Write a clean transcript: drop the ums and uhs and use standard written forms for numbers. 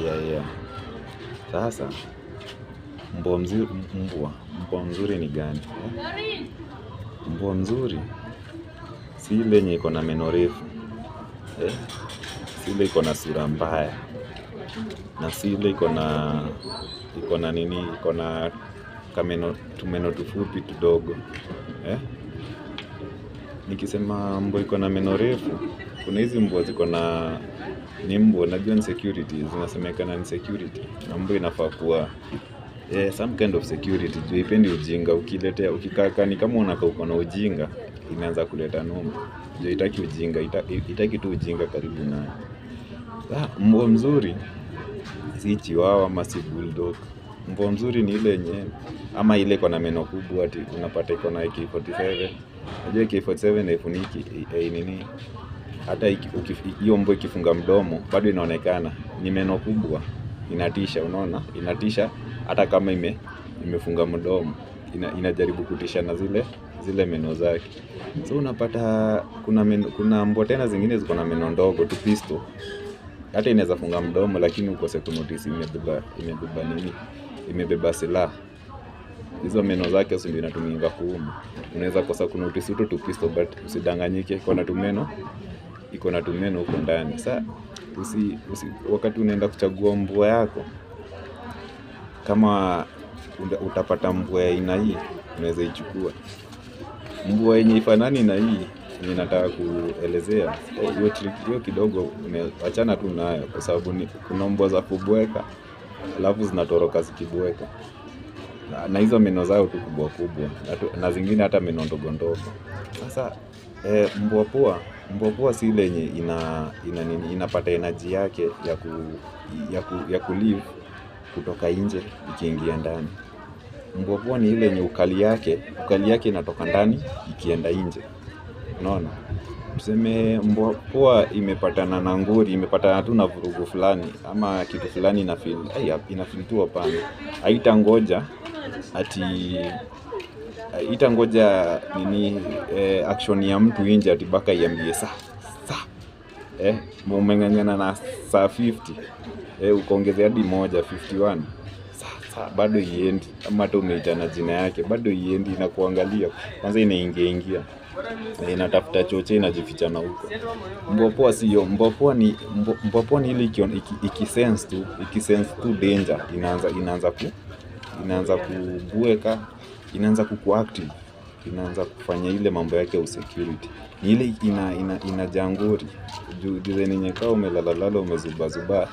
Yeah. Sasa mbwa mzuri ni gani? Mbwa mzuri si ile yenye iko na meno refu. Si ile iko na sura mbaya. Na si ile iko na tumeno tufupi tudogo. Nikisema mbwa iko na meno refu, kuna hizi mbwa ziko na ni mbwa, najua ni security, zinasemekana ni security. Na mbwa inafaa kuwa some kind of security, juu haipendi ujinga. Ukikaa ni kama unakaa uko na ujinga, inaanza kuleta noma. Juu haitaki ujinga, haitaki tu ujinga karibu nayo. Mbwa mzuri si chihuahua ama si bulldog. Mbwa mzuri ni ile yenye, ama ile iko na meno kubwa, ati unapata iko na AK47. Najua AK47 haifuniki nini. Hata hiyo mbwa ikifunga mdomo bado inaonekana ni meno kubwa. Inatisha, unaona? Inatisha hata kama imefunga mdomo. Inajaribu kutisha na zile meno zake. So unapata kuna mbwa tena zingine ziko na meno ndogo tu pisto. Hata inaweza funga mdomo lakini ukose kunotice imebeba silaha. Hizo meno zake ndio inatumika kuuma. Unaweza kosa kunotice tu pisto, but usidanganyike, iko na tumeno huko ndani. Sasa wakati unaenda kuchagua mbwa yako, kama utapata mbwa ya aina hii, unaweza ichukua. Mbwa yenye ifanani na hii ninataka kuelezea, hiyo kidogo achana tu nayo, kwa sababu kuna mbwa za kubweka alafu zinatoroka zikibweka. Na hizo meno zao tu kubwa na zingine hata meno ndogo ndogo. Sasa mbwa poa si ile yenye inapata energy yake ya kulive kutoka nje ikiingia ndani. Mbwa poa ni ile yenye ukali yake inatoka ndani ikienda nje. Unaona? Tuseme mbwa poa imepatana na ngori, imepatana tu na vurugu fulani ama kitu fulani inafeel tu hapana. Haitangoja action ya mtu nje ati mpaka iambie saa umeng'ang'ana na saa 50, ukaongezea hadi 51 saa bado iendi, ama hata umeitana jina yake bado iendi, inakuangalia kwanza, inaingia inatafuta chochote, inajificha na huko. Mbwa poa sio mbwa poa ni ile ikisense tu danger, inaanza kubweka, inaanza kukuactive, inaanza kufanya ile mambo yake ya security. Ni ile inajangori juu yenye kama umelalala umezubazuba